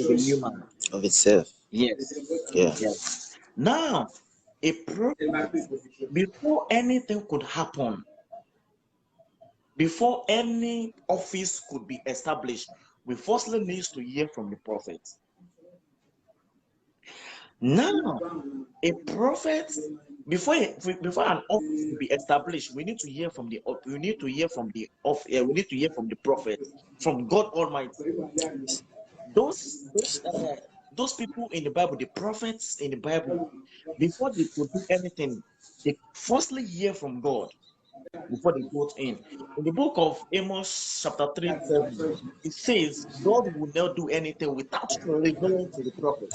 of the human. Of itself. Yes. Yeah. Yes. Now, a prophet, before anything could happen, before any office could be established, we firstly need to hear from the prophet. Now, a prophet, before an office to be established, we need to hear from the prophet, from God Almighty. Those people in the Bible, the prophets in the Bible, before they could do anything, they firstly hear from God before they go in. In the book of Amos, chapter 3:7, it says God will not do anything without revealing to the prophet.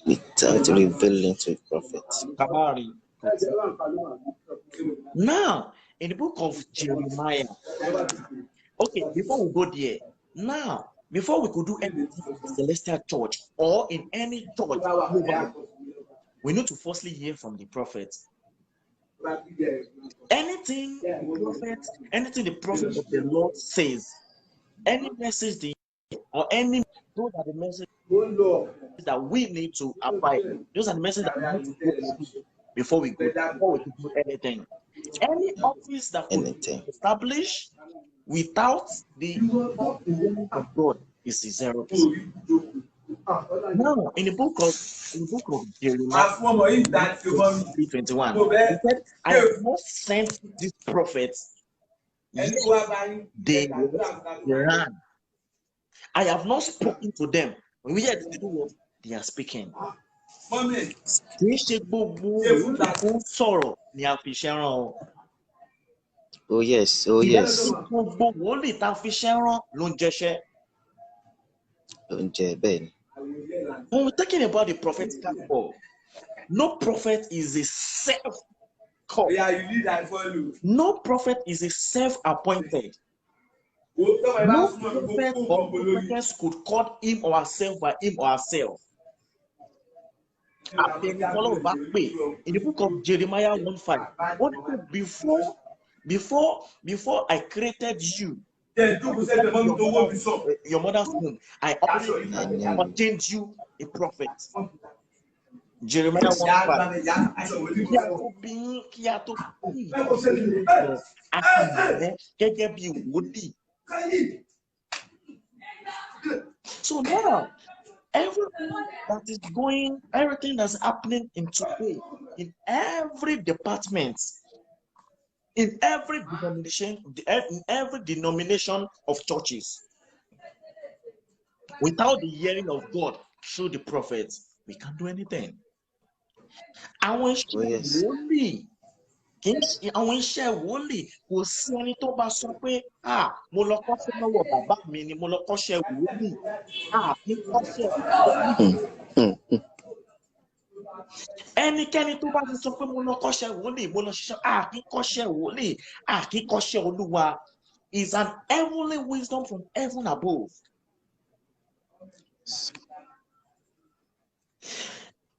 Without revealing to the prophet. Now, in the book of Jeremiah, okay, before we go there, now, before we could do anything in the celestial church or in any church, we need to firstly hear from the prophet. Anything the prophet of the Lord says, any message or any, those are the messages that we need to abide. Those are the messages that we need to go through before we do anything. Any office that could be established without the warning of God is 0%. Now, in the book of Jeremiah, 3:21, he said, I have not sent these prophets, yet they ran. I have not spoken to them, yet they are speaking. Oh yes, oh yes. When we're talking about the prophetical call, no prophet is a self-called. No prophet is a self-appointed. No prophet or prophetess could call him or herself by him or herself. In the book of Jeremiah 1:5, before I created you, your mother's womb, I already ordained you a prophet. Jeremiah 1:5. So now, everything that's happening in today, in every department, in every denomination of churches, without the hearing of God through the prophets, we can't do anything. Àwọn iṣẹ́ wòlíì kò sí ẹni tó bá sọ pé mo lọ kọ́ṣẹ́ lọ́wọ́ bàbá mi ni mo lọ kọ́ṣẹ́ wòlíì kí kọ́ṣẹ́ ẹnikẹ́ni tó bá ti sọ pé mo lọ kọ́ṣẹ́ wòlíì mo lọ ṣiṣẹ́ kí kọ́ṣẹ́ wòlíì kí kọ́ṣẹ́ Olúwa is an heavenly wisdom from heaven above.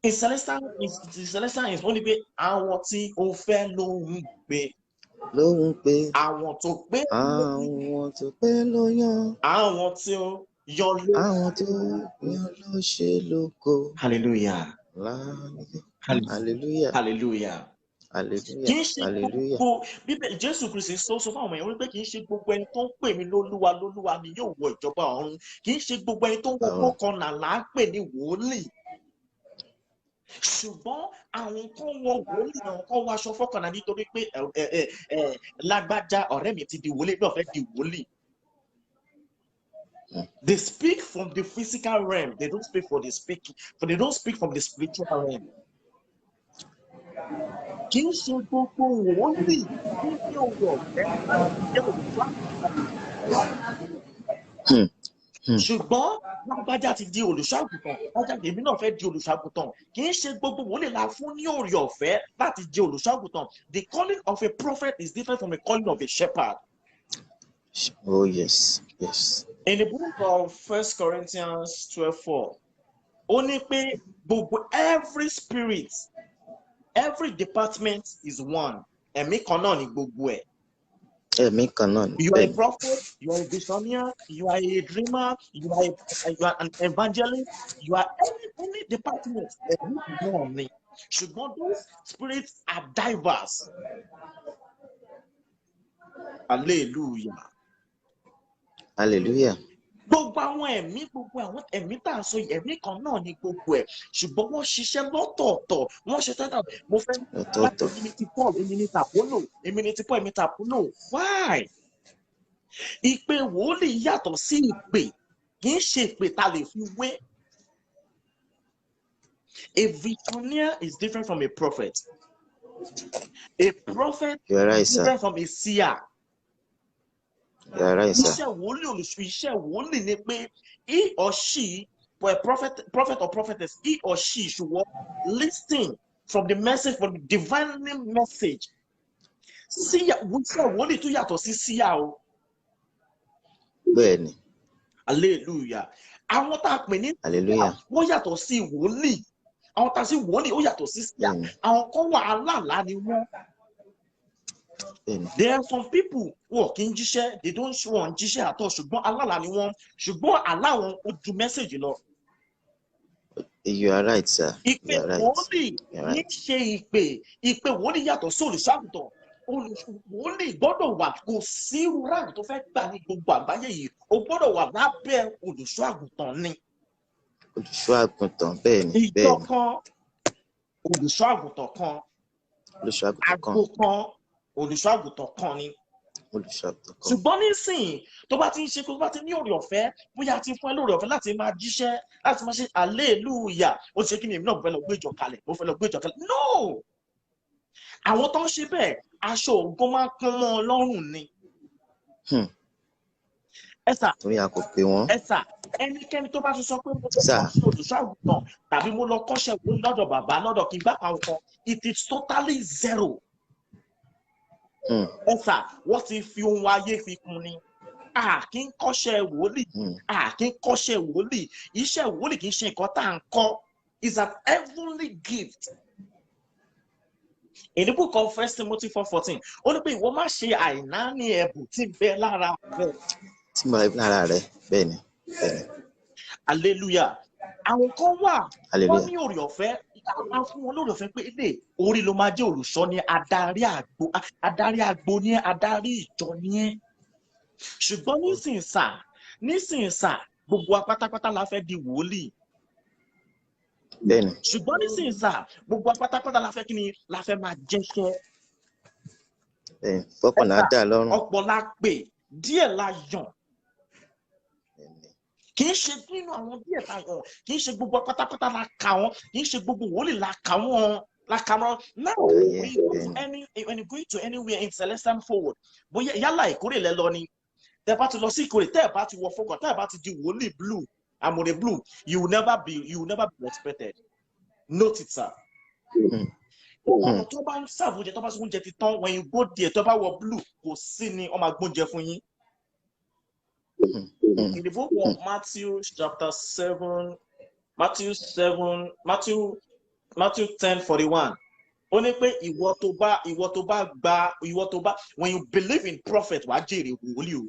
The celestial is only pé àwọn tí ó fẹ́ ló ń gbé. Àwọn tó pé ló yan. Àwọn tí ó yan ló ṣe lógo. Hallelujah. Hallelujah. Hallelujah. Hallelujah. Kì í ṣe gbogbo Bíbélì Jésù Kristi sọ fún àwọn èèyàn wípé kì í ṣe gbogbo ẹni tó ń pè mí lólúwa ni yóò wọ ìjọba ọ̀run. Kì í ṣe gbogbo ẹni tó ń wọ kọ́kànlá là ń pè ní wòlíì. Ṣùgbọ́n àwọn kan wọ wòlíì, àwọn kan wọ aṣọ fọ́kànlá nítorí pé lágbájá ọ̀rẹ́ mi ti di wòlíì náà fẹ́ di wòlíì. They speak from the physical realm. They don't speak from the spiritual realm. Kì í ṣe gbogbo wòlíì ní ọ̀rọ̀ ṣùgbọ́n lágbájá ti di olùṣàgùtàn, lágbájá èmi náà fẹ́ di olùṣàgùtàn. Kì í ṣe gbogbo wòlíì la fún ní oore ọ̀fẹ́ láti di olùṣàgùtàn. The calling of a prophet is different from the calling of a shepherd. Oh yes, yes. In the book of 1 Corinthians 12:4, only pé gbogbo every spirit, every department is one. Ẹ̀mí kan náà ni gbogbo ẹ̀. Ẹ̀mí kan náà ni. You are a Bẹ́ẹ̀ni. prophet, you are a visionary, you are a dreamer, you are an evangelist, you are any department. Ṣùgbọ́n those spirits are diverse. Hallelujah. Hallelujah. Gbogbo àwọn ẹ̀mí tá a sọ ẹ̀mí kan náà ni gbogbo ẹ̀, ṣùgbọ́n wọ́n ṣiṣẹ́ lọ́tọ̀ọ̀tọ̀, wọ́n ṣe tẹ́tà. Mo fẹ́ Ọ̀tọ̀ọ̀tọ̀. èmi ni ti Paul, èmi ni tàpólò, èmi ni ti Paul, èmi tàpólò. Why? Ìpè wòlíì yàtọ̀ sí ìpè, kì í ṣe ìpè tá a lè fi wé. A visionaire is different from a prophet. A prophet is different from a seer. You are right, sir. Iṣẹ́ wòlíì ni pé he or she, for a prophet or prophetess, he or she should listen from the message, from the divine message. Seer, iṣẹ́ wòlíì tó yàtọ̀ sí seer o. Bẹ́ẹ̀ni. Hallelujah. Àwọn tá a pè ní Hallelujah. wọ́n yàtọ̀ sí wòlíì. Àwọn tá a sí wòlíì ó yàtọ̀ sí seer. Àwọn kan wà alálàá ni wọ́n. There are some people who kì í jíṣẹ́, they don't want jíṣẹ́ àtọ̀, ṣùgbọ́n alálàá ni wọ́n, ṣùgbọ́n àlá wọn ó ju message lọ. You are right, sir. Ìpè wòlíì ní ṣe ìpè wòlíì yàtọ̀ sí olùṣàgùtàn. Wòlíì gbọ́dọ̀ wà, kò sí irú ráàgì tó fẹ́ gbà ní gbogbo àgbáyé yìí, ó gbọ́dọ̀ wà lábẹ́ olùṣàgùtàn ni. Olùṣọ́-àgùntàn, bẹ́ẹ̀ni. Ìjọ kan, olùṣàgùtàn kan, àgbo kan, olùṣàgùntàn kan ni. Ṣùgbọ́n nísìnyí tó bá ti ń ṣe, tó bá ti ní oore ọ̀fẹ́, bóyá ti fún ẹ lóore ọ̀fẹ́ láti máa jíṣẹ́, láti máa ṣe hallelujah, ó ti ṣe kí ni èmi náà mo fẹ́ lọ gbé ìjọ kalẹ̀, no. Àwọn tó ń ṣe bẹ́ẹ̀, aṣọ ògo máa ń pọ́n mọ́ Ọlọ́run ni. Ẹ̀sà, torí a kò pè wọ́n. Ẹ̀sà, ẹnikẹ́ni tó bá ti sọ pé mo lọ kọ́ṣẹ́ olùṣọ́-àgùntàn tàbí mo lọ kọ́ṣẹ́ lọ́dọ̀ bàbá lọ́dọ̀ kí n gbà àwọn kan, it is totally zero. Ẹ̀sà, wọ́n ti fi ohun ayé fi kún ni. Kì í kọ́ṣẹ́ wòlíì, kì í kọ́ṣẹ́ wòlíì. Iṣẹ́ wòlíì kì í ṣe nǹkan tá à ń kọ́. It's an heavenly gift. In the book of 1 Timothy 4:14, ó ní pé ìwọ má ṣe àìnáání ẹ̀bùn tí ń bẹ lára rẹ. Tí mo bẹ lára rẹ, bẹ́ẹ̀ni. Hallelujah. Àwọn kan wà, Hallelujah. wọ́n ní oore ọ̀fẹ́, a fún wọn lóore ọ̀fẹ́ pé ilé orí ló máa jẹ́ olùṣọ́ ní adarí àgbo ní adarí ìjọ ní ẹ́. Ṣùgbọ́n nísinsà, gbogbo apátápátá la fẹ́ di wòlíì. Bẹ́ẹ̀ni. Ṣùgbọ́n nísinsà, gbogbo apátápátá la fẹ́ kí ni la fẹ́ máa jẹ́ṣẹ́. Fọ́kàn náà dà lọ́rùn. Ọ̀pọ̀ la pè, díẹ̀ la yàn. Kì í ṣe nínú àwọn díẹ̀ ta yàn, kì í ṣe gbogbo pátápátá la kà wọ́n, kì í ṣe gbogbo wòlíì la kà wọ́n. Now, when you go to anywhere in Celestial Forward, bóyá yálà Ìkórè lẹ lọ ni, tẹ́ bá ti lọ sí Ìkórè, tẹ́ bá ti wọ fọ́kàn, tẹ́ bá ti di wòlíì blue, àmọ̀rẹ́ blue, you will never be respected. Note it, sir. Àwọn tó bá ń serve oúnjẹ, tó bá sọ oúnjẹ ti tán, when you go there, tó bá wọ blue, kò sí ni wọ́n máa gbóúnjẹ fún yín. In the book of Matthew chapter 7, Matthew 10:41, ó ní pé ìwọ tó bá when you believe in prophet wàá jèrè wòlíì o.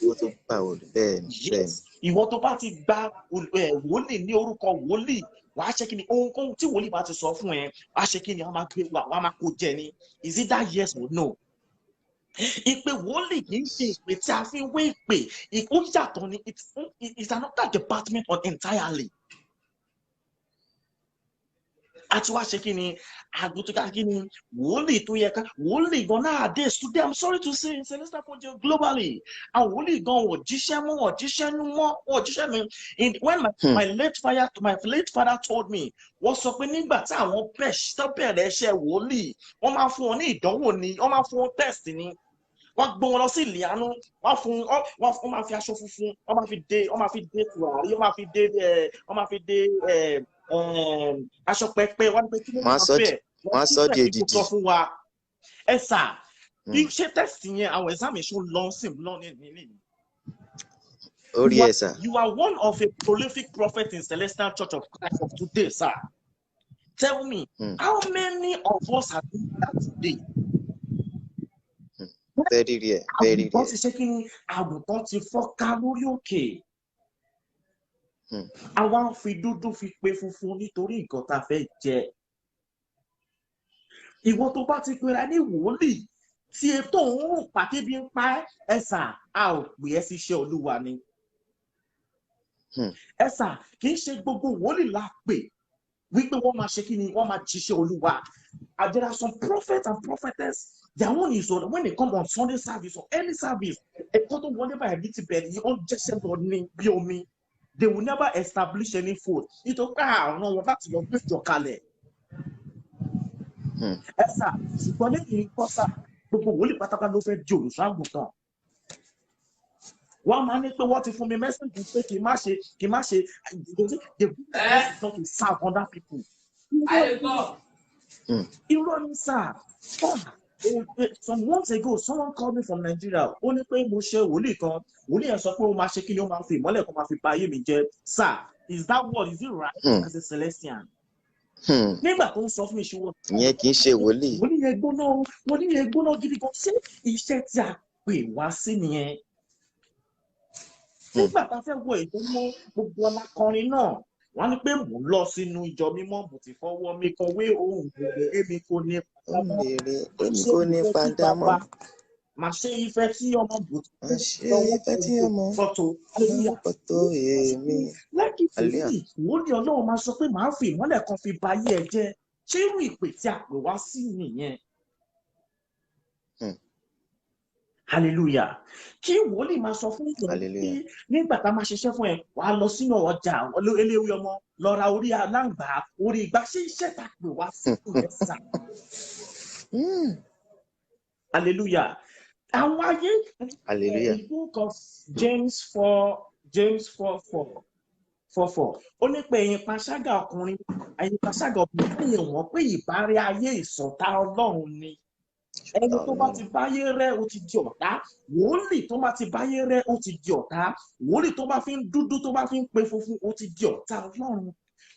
Ìwọ tó bá wòlíì, bẹ́ẹ̀ni. Ìwọ tó bá ti gba wòlíì ní orúkọ wòlíì, wàá ṣe kí ni ohunkóhun tí wòlíì bá ti sọ fún ẹ, wàá ṣe kí ni wàá máa kó jẹ ni. Is it that yes or no? Ìpè wòlíì kì í ṣe ìpè tí a fi ń wé ìpè, ó yàtọ̀ ni, it's another department entirely. Àti wá ṣe kí ni àgùntàn kí ni wòlíì tó yẹ ká wòlíì gan nowadays today, I'm sorry to say, in Celestial Project globally, àwọn wòlíì gan wọ́n jíṣẹ́ mi. When my late father told me, wọ́n sọ pé nígbà tí àwọn bẹ̀rẹ̀ iṣẹ́ wòlíì, wọ́n máa fún wọn ní ìdánwò ni, wọ́n máa fún wọn test ni. Wọ́n gbé wọn lọ sí ìlíàánú, wọ́n máa fi aṣọ funfun, wọ́n máa fi dé tùràrí, wọ́n máa fi dé aṣọ pẹpẹ, wọ́n ní pé kí ló máa bẹ́ẹ̀ wọ́n sọ di èdìdì. Sọ fún wa ẹ̀sà bí ṣé test yẹn àwọn examination lọ́nsìn ní. Orí ẹ̀sà. You are one of a prolific prophet in Celestial Church of Christ of today, sir. Tell me, how many of us are doing that today? very rare, very àgùntàn ti rare. ṣe kí ni àgùntàn ti fọ́ká lórí òkè. Hmm. Àwa ń fi dúdú fi pe funfun nítorí nǹkan tá a fẹ́ jẹ. Ìwọ tó bá ti pera ní wòlíì tí ètò òun rò pàtó bí ń pa ẹ̀sà a ò pè ẹ́ síṣẹ́ Olúwa ni. Hmm. Ẹ̀sà kì í ṣe gbogbo wòlíì la pè wípé wọ́n máa ṣe kí ni wọ́n máa jíṣẹ́ Olúwa. There are some prophets and prophetess their own is when they come on Sunday service or any service ẹ̀kọ́ tó wọlé báyìí ní ti bẹ̀rẹ̀ yìí ó ń jẹ́sẹ̀ lọ ní bí omi. They will never establish any food nítorí pé àwọn wọn láti lọ gbé ìjọ kalẹ̀. Ẹ̀sà ṣùgbọ́n lẹ́yìn kọ́sà gbogbo wòlíì pátápátá ló fẹ́ di olùṣọ́ àgùntàn. Wọ́n máa ní pé wọ́n ti fún mi mẹ́sàgì pé kì í má ṣe they not to serve other people. Irọ́ ni sà. Some months ago someone called me from Nigeria ó ní pé mo ṣe wòlíì kan wòlíì yẹn sọ pé ó máa ṣe kí ni ó máa fi ìmọ́lẹ̀ kan máa fi ba ayé mi jẹ́. Sir, is that word is it right as a Celestian? Nígbà tó ń sọ fún mi ṣe wọ́n. Ìyẹn kì í ṣe wòlíì. Wòlíì yẹn gbóná gidi gan. Ṣé iṣẹ́ tí a pè wá sí nìyẹn? Nígbà tá a fẹ́ wọ ètò mọ́ gbogbo ọlákọrin náà wọ́n ní pé mò ń lọ sínú ìjọ mímọ́ mo ti fọwọ́ mi kan wé ohun gbèrè èmi kò ní padà mọ́. Màá ṣe ìfẹ́ tí ọmọ bùtù. Màá ṣe ìfẹ́ tí ọmọ fọ́tò èmi. Lákì fìdí wọ́n ní Ọlọ́run máa sọ pé màá fi ìmọ́lẹ̀ kan fi ba ayé ẹ jẹ́. Ṣé irú ìpè tí a pè wá sí nìyẹn? Hallelujah. Kí wòlíì máa sọ fún ìjọba pé nígbà tá a máa ṣiṣẹ́ fún ẹ wàá lọ sínú ọjà eléwé ọmọ lọ ra orí aláǹgbá orí ìgbà ṣé iṣẹ́ tá a pè wá sí ìyẹn sà. Hallelujah. Àwọn ayé the book of James 4:4 ó ní pé ẹ̀yin panṣágà ọkùnrin ẹ̀yin panṣágà obìnrin yẹn wọ́n pé ìbárí ayé ìṣọ̀tá Ọlọ́run ni. Ẹni tó bá ti báyé rẹ́ ó ti di ọ̀tá. Wòlíì tó bá ti báyé rẹ́ ó ti di ọ̀tá. Wòlíì tó bá fi ń dúdú tó bá fi ń pe funfun ó ti di ọ̀tá Ọlọ́run.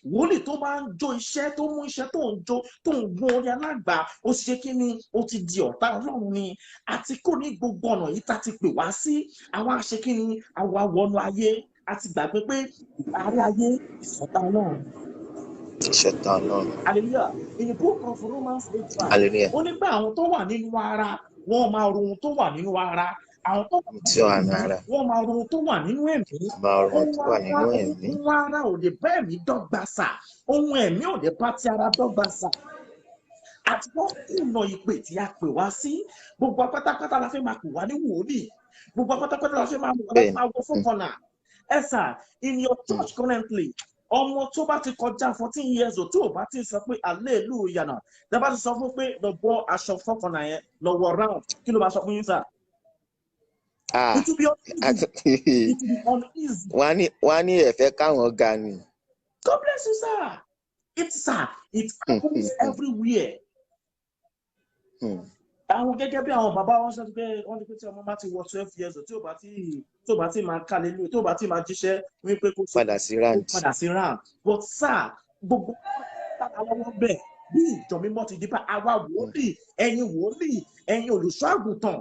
Wòlíì tó bá ń jó iṣẹ́ tó mú iṣẹ́ tó ń jó tó ń gbọ́n orí alágbà ó ti ṣe kí ni ó ti di ọ̀tá Ọlọ́run ni. Àti kò ní gbogbo ọ̀nà yìí tá ti pè wá sí àwa ṣe kí ni àwa wọnú ayé àti gbàgbé pé ìparí ayé ìṣọ̀tá Ọlọ́run. Ìṣọ̀tá Ọlọ́run. Hallelujah. In the book of Romans 8:5. Hallelujah. Ó ní pé àwọn tó wà nínú ara wọ́n máa ro ohun tó wà nínú ara. Àwọn tó wà nínú ara wọ́n máa ro ohun tó wà nínú ẹ̀mí. Ohun ara ò lè bá ẹ̀mí dọ́gba sà. Ohun ẹ̀mí ò lè bá ti ara dọ́gba sà. Àti wọ́n kùnà ìpè tí a pè wá sí. Gbogbo pátápátá la fẹ́ máa pè wá ní wòlíì. Gbogbo pátápátá la fẹ́ máa wọ fún kọ́nà. Ẹ sà, in your church currently ọmọ tó bá ti kọjá 14 years old tó bá ti sọ pé hallelujah náà tẹ bá ti sọ fún pé lọ bọ́ aṣọ fọkànnà yẹn lọ wọ round kí ló bá sọ fún yín sà. It will be uneasy. Wọ́n á ní ẹ̀fẹ́ káwọn ga ni. God bless you sir. It happens everywhere. Àwọn gẹ́gẹ́ bí àwọn bàbá wọn sọ pé wọ́n ní pé tí ọmọ bá ti wọ 12 years old tí ò bá ti máa kálẹ̀ lóye tí ò bá ti máa jíṣẹ́ wípé kó padà sí round. But sir gbogbo àwọn bẹ̀ bí ìjọ mímọ́ ti di bá àwa wòlíì ẹ̀yin olùṣọ́ àgùntàn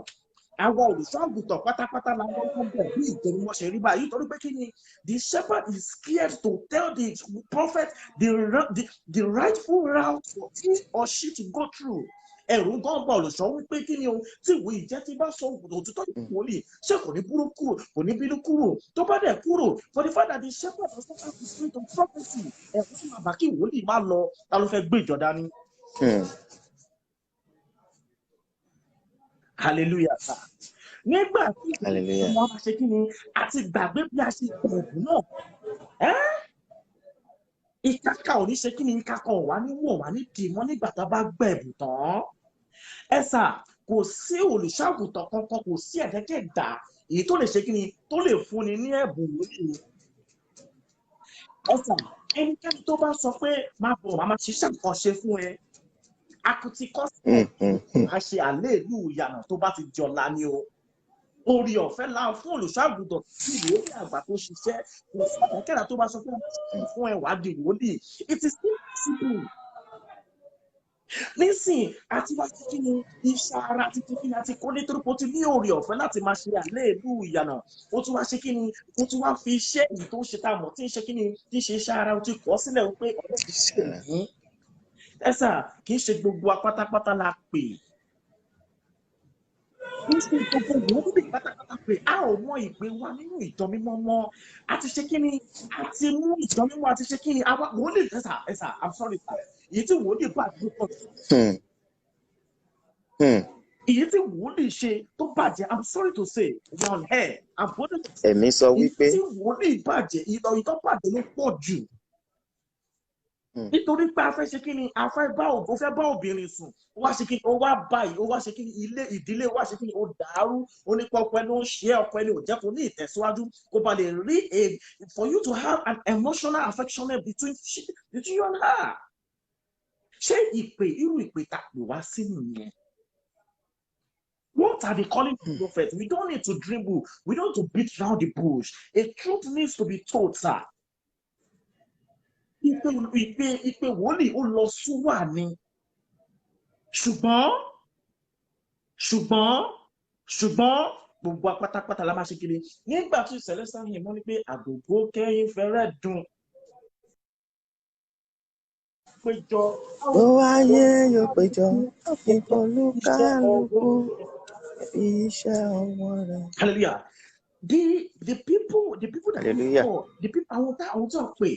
àwa olùṣọ́ àgùntàn pátápátá la wọ́n bẹ̀ bí ìjọ mímọ́ ṣe rí báyìí torí pé kí ni the shepherd is scared to tell the prophet the rightful route for him or she to go through. Ẹ̀rù gan bá olùṣọ́ wípé kí ni o tí ìwé ìjẹ́ tí bá sọ òtítọ́ ìwòlíì ṣé kò ní búrú kúrò kò ní bínú kúrò tó bá dẹ̀ kúrò for the fact that the shepherd does not have the spirit of prophecy ẹ̀rù sì máa bá kí ìwòlíì má lọ ta ló fẹ́ gbé ìjọ dání. Hallelujah sir. Nígbà tí ìwòlíì máa ṣe kí ni àti gbàgbé bí a ṣe gbẹ̀bù náà ìkàkà ò ní ṣe kí ni ìkàkà ò wá ní wọ̀ wá ní dìmọ́ nígbà tá a bá gbẹ̀bù tán. Ẹ sà kò sí olùṣàgùtàn kankan kò sí ẹ̀dẹ́kẹ̀dá èyí tó lè ṣe kí ni tó lè fúnni ní ẹ̀bùn lórí. Ẹ sà ẹnikẹ́ni tó bá sọ pé máa bọ̀ máa ṣiṣẹ́ nǹkan ṣe fún ẹ akuti kọ́sìtì máa ṣe hallelujah tó bá ti jọ̀la ni o. Orí ọ̀fẹ́ la fún olùṣàgùtàn tí ìwòlíì àgbà tó ṣiṣẹ́ kò sí ẹ̀dẹ́kẹ̀dá tó bá sọ fún ẹ wá di ìwòlíì. It is still possible. nísìn àti wá sí kíni iṣẹ́ ara àti kíni àti kó nítorí pé ó ti ní oore ọ̀fẹ́ láti máa ṣe àléébù ìyànà ó tún wá ṣe kíni ó tún wá fi iṣẹ́ èyí tó ń ṣe tá a mọ̀ tí ń ṣe kíni tí ń ṣe iṣẹ́ ara ó ti kọ́ sílẹ̀ wípé ọ̀rẹ́ ti ṣe ní ẹ̀sà kì í ṣe gbogbo apátápátá la pè kì í ṣe gbogbo wòlíì pátápátá pè a ò mọ ìpè wa nínú ìjọ mímọ́ mọ́ àti ṣe kíni àti mú ìjọ mímọ́ àti ṣe kíni àwa wòlíì ẹ̀sà I'm sorry èyí tí wòlíì bá dúpọ̀ èyí tí wòlíì ṣe tó bàjẹ́ I'm sorry to say one hair I'm bothered to say ẹ̀mí sọ wípé èyí tí wòlíì bàjẹ́ ìtọ́ bàjẹ́ ló pọ̀ jù nítorí pé a fẹ́ ṣe kí ni a fẹ́ bá obìnrin sùn ó wá ṣe kí ni ó wá báyìí ó wá ṣe kí ni ìdílé ó wá ṣe kí ni ó dàrú ó ní pé ọkọ ẹni ó ń ṣe ọkọ ẹni ò jẹ́ kó ní ìtẹ̀síwájú kó ba lè rí for you to have an emotional affection between you and her ṣé irú ìpè tá a pè wá sí nìyẹn. What are they calling the prophet? We don't need to dribble. We don't need to beat around the bush. A truth needs to be told, sir. Ìpè wòlíì ó lọ súwà ni. Ṣùgbọ́n gbogbo apátápátá la máa ṣe kiri. Nígbà tí Celestial yìí mọ́ ní pé àgògó kẹ́yìn fẹ́rẹ̀ dùn. Péjọ. Ó wáyé yóò péjọ ìpolúkálùkù iṣẹ́ ọwọ́ rẹ̀. Hallelujah. The people that Hallelujah. the people àwọn tó pè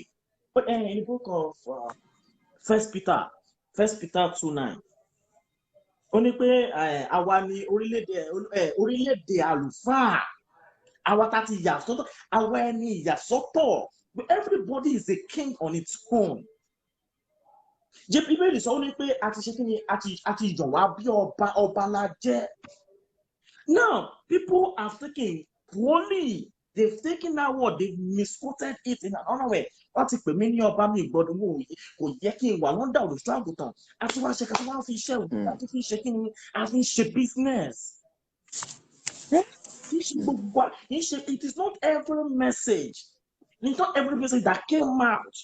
in the book of First Peter 2:9 ó ní pé àwa ni orílẹ̀-èdè àlùfáà àwa tá ti yà sọ́tọ̀ àwa ẹni ìyàsọ́tọ̀ everybody is a king on its own. Jẹ́ Bíbélì sọ ó ní pé a ti ṣe kí ni a ti yàn wá bí ọba la jẹ́. Now, people are thinking, they've taken that word, they've misquoted it in another way. Wọ́n ti pè mí ní ọba mi gbọ́dọ̀ mú kò yẹ kí n wà lọ́dà olùṣọ́ àgùntàn. Àti wá ṣe kàtí wọ́n fi iṣẹ́ òkú àti fi ṣe kí ni a fi ṣe business. It is not every message. It's not every message that came out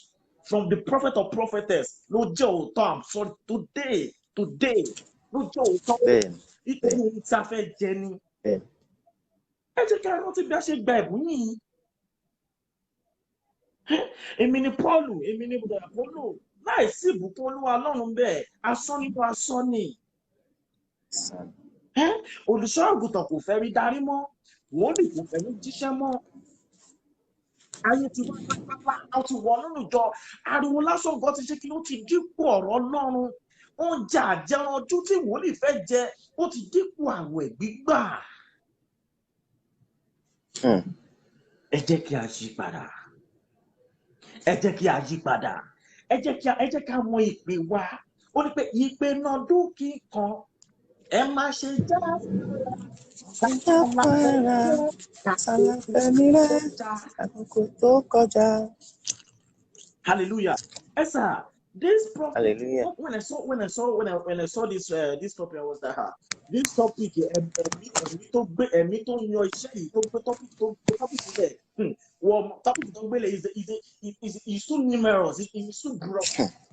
from the prophet or prophetess. No Joe Tom. So today, no Joe Tom. Nítorí ohun tí a fẹ́ jẹ ni. Ẹ jẹ́ kí a rántí bí a ṣe gba ẹ̀bùn yìí. Èmi ni Pọ́ọ̀lù, èmi ni Bùdàpọ́lù. Láìsí ìbùkún Olúwa Ọlọ́run bẹ́ẹ̀, asán nínú asán ni. Olùṣọ́ àgùntàn kò fẹ́ rí darí mọ́. Wòlíì kò fẹ́ rí jíṣẹ́ mọ́. Ayé ti wá pápá, a ti wọ̀ nínú ìjọ. Ariwo lásán gan ti ṣe kí ló ti dípò ọ̀rọ̀ Ọlọ́run. Oúnjẹ àjẹun ọdún tí wòlíì fẹ́ jẹ ó ti dípò àwẹ̀ gbígbà. Ẹ jẹ́ kí a yí padà. Ẹ jẹ́ kí a yí padà. Ẹ jẹ́ ká mọ ìpè wa. Ó ní pé ìpè náà dúkìí kan ẹ má ṣe já. Àlàfẹ́mi rẹ̀ àkókò tó kọjá. Hallelujah. Esa, this prophet. Hallelujah. When I saw this topic, I was like, this topic, ẹ̀mí tó yan iṣẹ́ yìí tó gbé topic sílẹ̀. Well, topic tó gbé lẹ̀ is too numerous, it's too broad,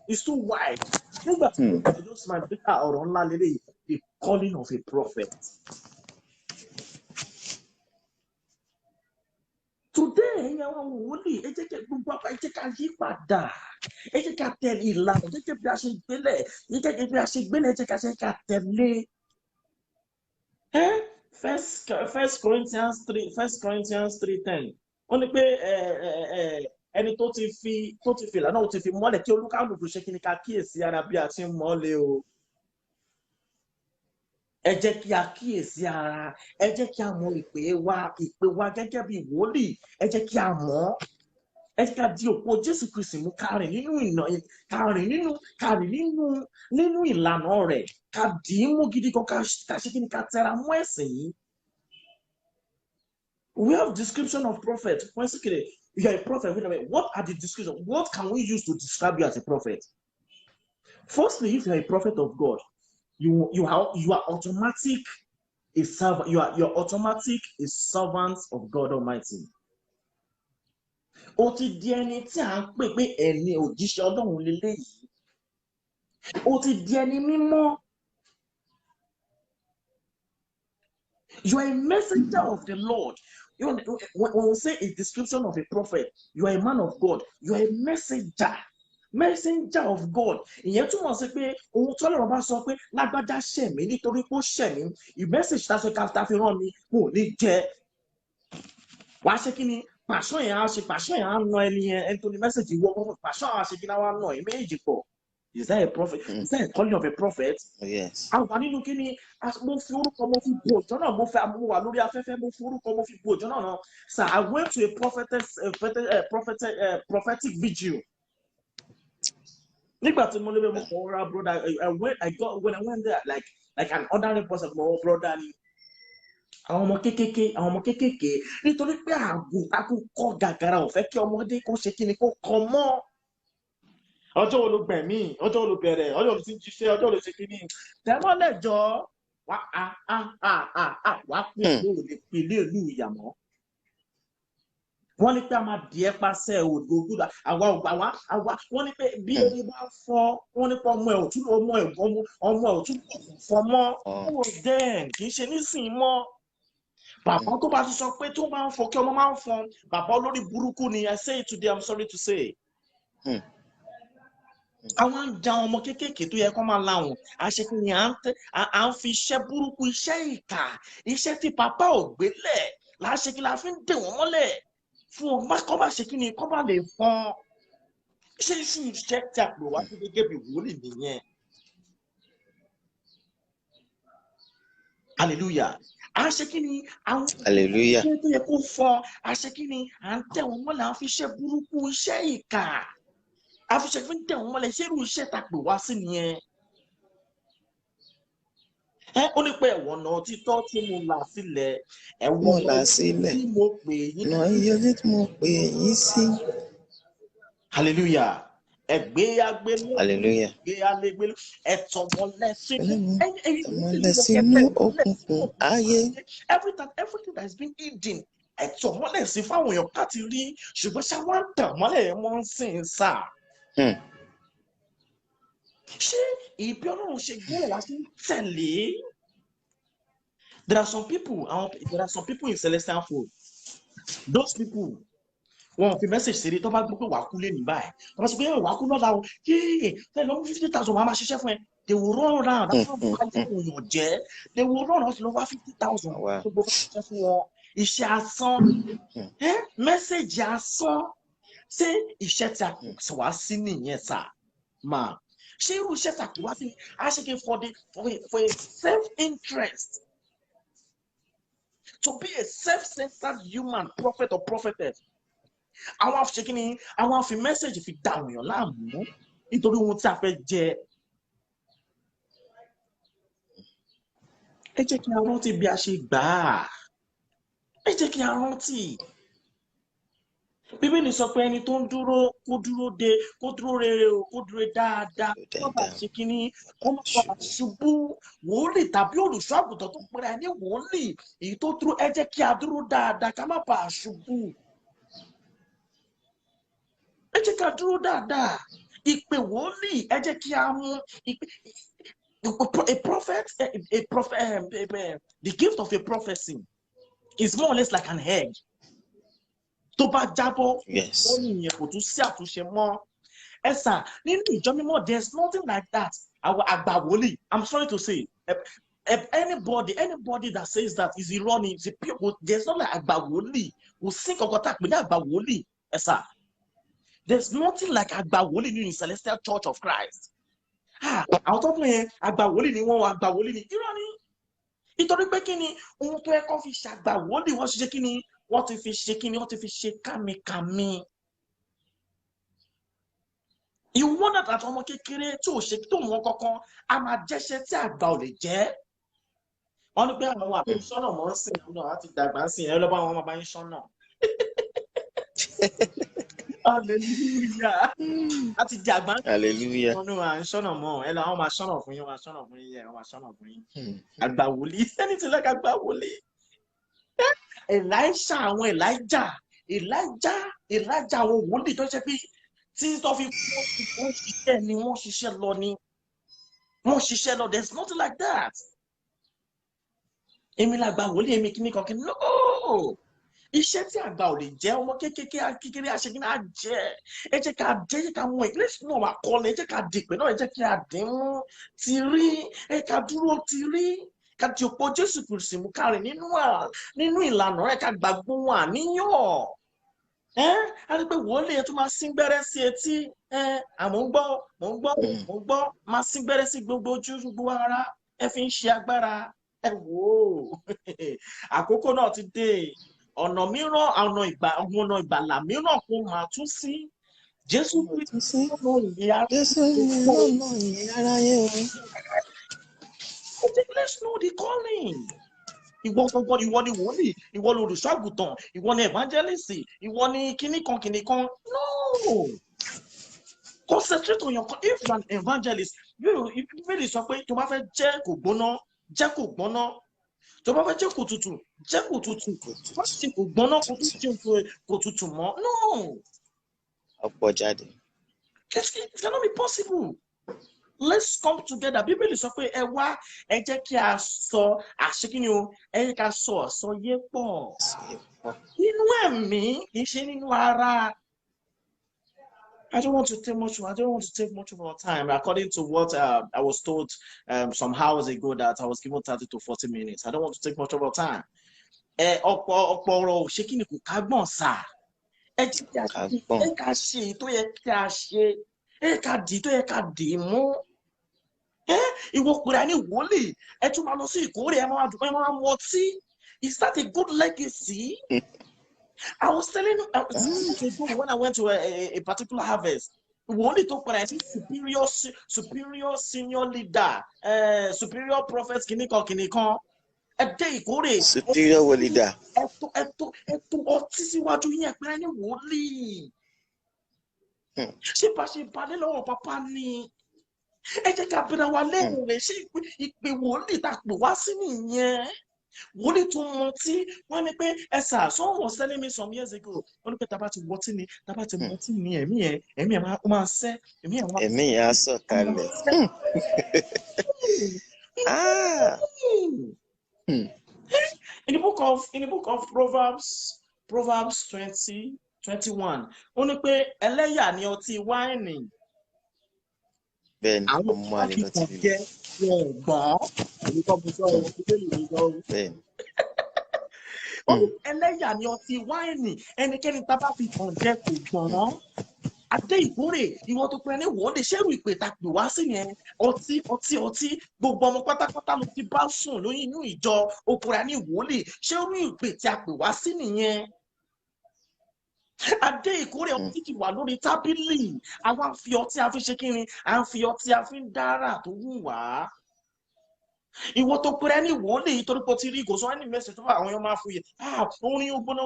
it's too wide. Nígbà tí mo bá just my big ọ̀rọ̀ ńlá lélẹ̀, the calling of a prophet. Today, àwọn wòlíì ẹ jẹ́ kí gbogbo àpá ẹ jẹ́ ká yí padà. Ẹ jẹ́ ká tẹ̀lé ìlànà, ẹ jẹ́ bí a ṣe gbélé, ẹ jẹ́ bí a ṣe gbélé, ẹ jẹ́ ká tẹ̀lé. First Corinthians 3:10. Ó ní pé ẹni tó ti fi ìlànà ó ti fi mọ́lẹ̀ kí olúkálùkù ṣe kí ni ká kíyèsí ara bí a ti ń mọ́lẹ̀ o. Ẹ jẹ́ kí a kíyèsí ara, ẹ jẹ́ kí a mọ ìpè wa gẹ́gẹ́ bí wòlíì, ẹ jẹ́ kí a mọ̀, ẹ jẹ́ ká di òpó Jésù Kristi mú ká rìn nínú ìlànà rẹ̀, ká dì í mú gidi kan ká ṣe kí ni ká tẹra mọ́ ẹ̀sìn yìí. We have description of prophet. You are a prophet. Wait a minute. What are the descriptions? What can we use to describe you as a prophet? Firstly, if you are a prophet of God, you are automatic a servant. You're automatic a servant of God Almighty. Ó ti di ẹni tí à ń pè pé ẹni òjíṣẹ́ Ọlọ́run lélẹ́yìí. ó ti di ẹni mímọ́. You are a messenger of the Lord. You know, when we say a description of a prophet, you are a man of God. You are a messenger. Messenger of God. Ìyẹn túmọ̀ sí pé ohun tó lọ́rọ̀ bá sọ pé lágbájá ṣẹ̀ mí nítorí pé ó ṣẹ̀ mí. Ìmẹ́sẹ̀jì tá a sọ ká fi rán mi kò ní jẹ́. Wàá ṣe kí ni? Pàṣọ yẹn á ṣe pàṣọ yẹn á nà ẹni yẹn tó ní mẹ́sẹ̀jì wọ́ pàṣọ á ṣe kí náà wá nà ẹ̀ méjì pọ̀. Is that a prophet? Is that a calling of a prophet? Yes. Àwọn nínú kí ni mo fi orúkọ mo fi bo ìjọ náà mo wà lórí afẹ́fẹ́ mo fi orúkọ mo fi bo ìjọ náà náà. Sir, I went to a prophetic vigil. Nígbà tí mo lé mo kọ ọ́ra brother, when I went there like an ordinary person, mo brother ni. Àwọn ọmọ kékèké nítorí pé àgùntàn kọ́ gàgàrà ò fẹ́ kí ọmọdé kó ṣe kí ni kó kọ́ mọ́. Ọjọ́ wo ló gbẹ̀mí, ọjọ́ wo ló bẹ̀rẹ̀, ọjọ́ wo ló ti ń jíṣẹ́, ọjọ́ wo ló ṣe kíní. Tẹ́mọ́lẹ̀ jọ wá pèlè ìlú ìyàmọ́. Wọ́n ní pé a máa di ẹ́ pàṣẹ òdòdó àwa wọ́n ní pé bí orí bá fọ́ wọ́n ní pé ọmọ ẹ̀ òtún fọ́ mọ́. Ó dẹ́n kì í ṣe nísìnyí mọ́. Bàbá tó bá ti sọ pé tó máa ń fọ kí ọmọ máa ń fọ bàbá olórí burúkú ni. I say it today, I'm sorry to say. Àwọn ń da ọmọ kéékèèké tó yẹ kó máa láwọn àṣekí ni à ń fi iṣẹ́ burúkú iṣẹ́ ìkà iṣẹ́ tí pàpà ò gbélẹ̀ láṣekí la fi ń dè wọ́n mọ́lẹ̀ fún ọmọ kọ́ bá ṣe kí ni kọ́ bá lè fọ́n iṣẹ́ tí a pè wá sí gẹ́gẹ́ bí wòlíì nìyẹn. Hallelujah. Àṣekí ni àwọn Hallelujah. tó yẹ kó fọ́n àṣekí ni à ń tẹ̀ wọ́n mọ́lẹ̀ à ń fi iṣẹ́ burúkú iṣẹ́ ìkà àfiṣẹ́ fi ń tẹ̀ wọ́n mọ́lẹ̀ ṣé irú iṣẹ́ ta pè wá sí nìyẹn. Ó ní pé ẹ̀wọ̀n náà títọ́ tí mo là sílẹ̀ Mo là sílẹ̀. tí mo pè yín. Ọ̀nà ìyọlé tí mo pè yín sí. Hallelujah. Ẹgbẹ́ agbélé. Hallelujah. Ẹgbẹ́ alégbélé. Ẹ̀tọ́ mọ́lẹ̀ sínú. Mọ́lẹ̀ sínú òkùnkùn ayé. Everything that has been hidden. Ẹ̀tọ́ mọ́lẹ̀ sí fáwọn èèyàn káàtì rí ṣùgbọ́n ṣá wá ń tàn mọ́lẹ̀ yẹn mọ́ ń sìn sáà. Ṣé ìbí Ọlọ́run ṣe gbọ́dọ̀ wá sí tẹ̀lé? There are some people in Celestial Fold. Those people wọn fi message ṣeré tó bá gbọ́ pé wàá kú lé ní báyìí tó bá sọ pé wàá kú lọ́la o yéé fẹ́ẹ́ lọ́wọ́ 50,000 wàá máa ṣiṣẹ́ fún ẹ. They will run around àwọn èèyàn jẹ́ they will run out lọ́wọ́ 50,000 tó gbọ́ ṣiṣẹ́ fún wọn. Iṣẹ́ asán message asán ṣé iṣẹ́ tí a kò wá sí nìyẹn sá máa ṣé irú iṣẹ́ tí a kò wá sí a ṣe kí for a self-interest to be a self-centered human prophet or prophetess. Àwọn àfiṣe kí ni àwọn àfi message fi dá àwọn èèyàn láàmú nítorí ohun tí a fẹ́ jẹ. Ẹ jẹ́ kí a rántí bí a ṣe gbà á. Ẹ jẹ́ kí a rántí. Bíbélì sọ pé ẹni tó ń dúró kó dúró rere o kó dúró dáadáa kó bá ṣe kí ni kó má bàa ṣubú wòlíì tàbí olùṣọ́ àgùntàn tó pera ẹni wòlíì èyí tó dúró ẹ jẹ́ kí a dúró dáadáa ká má bàa ṣubú. Ẹ jẹ́ ká dúró dáadáa ìpè wòlíì ẹ jẹ́ kí a mú a prophet the gift of a prophecy is more or less like an egg. Tó bá jábọ́ ó ní ìyẹn kò tún sí àtúnṣe mọ́. Ẹ sà nínú ìjọ mímọ́ there's nothing like that. Àwọn àgbà wòlíì I'm sorry to say anybody that says that is ironic is a pure. There's not like àgbà wòlíì kò sí kankan tá a pè ní àgbà wòlíì. Ẹ sà there's nothing like àgbà wòlíì nínú Celestial Church of Christ. Àwọn tó fún yẹn àgbà wòlíì ni wọ́n àgbà wòlíì ni irọ́ ni. Nítorí pé kí ni ohun tó yẹ kó fi ṣàgbà wòlíì wọ́n ṣe kí ni wọ́n ti fi ṣe kí ni wọ́n ti fi ṣe kámikàmi. Ìwọ́n náà tàbí ọmọ kékeré tí ò ṣe tó wọn kankan a máa jẹ́ṣẹ́ tí àgbà ò lè jẹ́. Wọ́n ní pé àwọn àfẹ́sọ́nà mọ́ ń sìn náà láti dàgbà ń sìn ẹ lọ́ba àwọn ọmọ bá ń ṣọ́nà. Hallelujah. Láti di àgbà ń Hallelujah. wọ́n ní wọ́n à ń ṣọ́nà mọ́ ẹ lọ́wọ́ máa ṣọ́nà fún yín wọ́n máa ṣọ́nà fún yín wọ́n máa ṣọ́nà fún yín. Àgbà wòlíì sẹ́ni tí lọ́ka àgbà wòlíì. Elijah àwọn Elijah àwọn wòlíì tó ṣe pé tí tó fi wọ́n ṣiṣẹ́ ni wọ́n ṣiṣẹ́ lọ ni wọ́n ṣiṣẹ́ lọ. There's nothing like that. Èmi la gba wòlíì èmi kíní kan kíní. No. Iṣẹ́ tí àgbà ò lè jẹ́ ọmọ kékeré aṣèkínní á jẹ́. Ẹ jẹ́ ká dé, ẹ jẹ́ ká mọ ìgbésí náà wà kọ́lé, ẹ jẹ́ ká dìpẹ́ náà, ẹ jẹ́ kí a dín mú ti rí, ẹ ká dúró ti rí, ká di òpó Jésù Kristi mú ká rìn nínú ìlànà rẹ̀, ká gbàgbọ́ wọn àníyàn. A rí pé wòlíì tó máa sín gbẹ́rẹ́ sí etí, àmọ́ ń gbọ́, máa sín gbẹ́rẹ́ sí gbogbo ojú, gbogbo ara, ẹ fi ń ṣe agbára. Ẹ wò ó, àkókò náà ti dé. Ọ̀nà mìíràn, ọ̀nà ìgbàlà mìíràn kò máa tún sí. Jésù Kristi lọ́nà ìyè aráyé o. Let's know the calling. Ìwọ gangan, ìwọ ni wòlíì, ìwọ ni olùṣọ́àgùtàn, ìwọ ni evangelist, ìwọ ni kíní kan. No. Concentrate on your call. If you are an evangelist, if you really sọ pé tó bá fẹ́ jẹ́ kò gbóná, jẹ́ kò gbóná. Tó bá fẹ́ jẹ́ kò tutù, jẹ́ kò tutù. Wọ́n sì kò gbóná kò tún jẹ́ kò tutù mọ́. No. Ọ̀pọ̀ jáde. It cannot be possible. Let's come together. Bíbélì sọ pé ẹ wá, ẹ jẹ́ kí a sọ àṣekínni o, ẹ jẹ́ ká sọ àsọyé pọ̀. Nínú ẹ̀mí, kì í ṣe nínú ara. I don't want to take much of our time. According to what I was told some hours ago, that I was given 30 to 40 minutes. I don't want to take much of our time. Ọ̀pọ̀ ọ̀rọ̀ ṣé kí ni kò kágbọ̀n sà. Ẹ jẹ́ ká ṣe tó yẹ kí a ṣe. Ẹ ká dì tó yẹ ká dì mú. Ìwọ pèrè ní wòlíì. Ẹ tún máa lọ sí ìkórè, ẹ máa dùn, ẹ máa mú ọtí. Is that a good legacy? I was telling you when I went to a particular harvest, we only talk about superior senior leader, superior prophet, kìnìkan. A day ìkórè. Superior leader. Ẹ̀tọ́ ọtí síwájú yín ẹ̀pẹ́rẹ́ ní wòlíì. Ṣé bá ṣe balẹ̀ lọ́wọ́ pápá ni? Ẹ jẹ́ ká bẹ̀rẹ̀ wa lẹ́yìn rẹ̀, ṣé ìpè wòlíì tá a pè wá sí nìyẹn? Wòlíì tó mọ tí wọ́n ní pé someone was telling me some years ago, wọ́n ní pé tá bá ti mọtí ni ẹ̀mí ẹ̀ máa sẹ́, ẹ̀mí ẹ̀ á sọ̀ kalẹ̀. In the book of Proverbs 20:21, ó ní pé ẹlẹ́yà ni ọtí wáìnì. Bẹ́ẹ̀ni, ọmọ àlè lọ ti rí. Ẹlẹ́yà ni ọtí wáìnì, ẹnikẹ́ni tá bá fi kàn jẹ kò gbọ̀n. Adé ìkórè, ìwọ tó pẹ́ ní wòlíì, ṣẹ́rù ìpè tá pè wá sí yẹn. Ọtí, gbogbo ọmọ pátápátá ló ti bá sùn lóyún inú ìjọ òpùrà ní wòlíì, ṣẹ́rù ìpè tí a pè wá sí nìyẹn. Adé ìkórè, ọtí ti wà lórí tábìlì. Àwa fi ọtí a fi ṣe kí ni? À ń fi ọtí a fi ń dára tó wù wá. Ìwọ tó pẹ́rẹ́ ní wòlíì torí pé ó ti rí ìgòsàn ẹni mẹ́sẹ̀ tó bá àwọn èèyàn máa fòye. Orin ògbóná,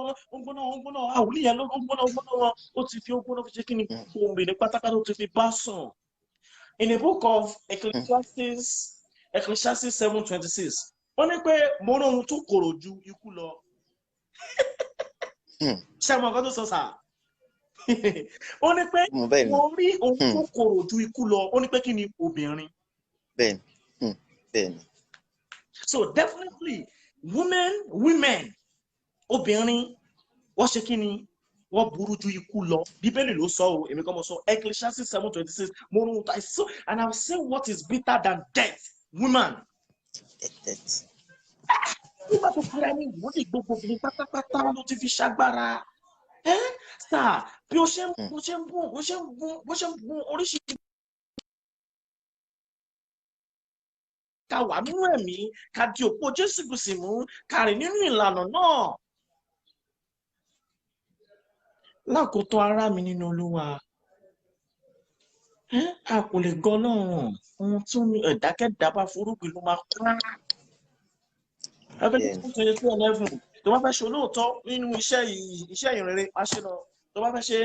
àwòlí yẹn ló ògbóná wọn. Ó ti fi ògbóná fi ṣe kí ni? Òmìnir ní pátákátá ó ti fi bá sùn. In the book of Ecclesiastes 7:26, wọ́n ní pé mo rí ohun tó korò ju ikú lọ. Ṣé àwọn ọ̀gá tó sọ sà? Ó ní pé mo rí ohun tó korò ju ikú lọ. Ó ní pé kí ni? Obìnrin. Bẹ́ẹ̀ni. So definitely women, obìnrin, wọ́n ṣe kí ni? Wọ́n burú ju ikú lọ. Bíbélì ló sọ o, èmi kọ́ mo sọ. Ecclesiastes 7:26, mo rí ohun tó àìsàn, and I will say what is bitter than death, woman. Nígbà tó kúrẹ́ ní ìwọ́de gbogbo obìnrin pátápátá ló ti fi ṣagbára. Sà, bí ó ṣe ń bún oríṣiríṣi. Ká wà nínú ẹ̀mí, ká di òpó Jésù Kristi mú, ká rìn nínú ìlànà náà. Lákòótọ́ ará mi nínú Olúwa, a kò lè gan náà. Ohun tí ẹ̀dákẹ́dá bá forúgbìn ló máa kúrá. Ẹgbẹ́ 22:11, tó bá fẹ́ ṣe olóòótọ́ nínú iṣẹ́ ìrere, máa ṣe lọ. Tó bá fẹ́ ṣe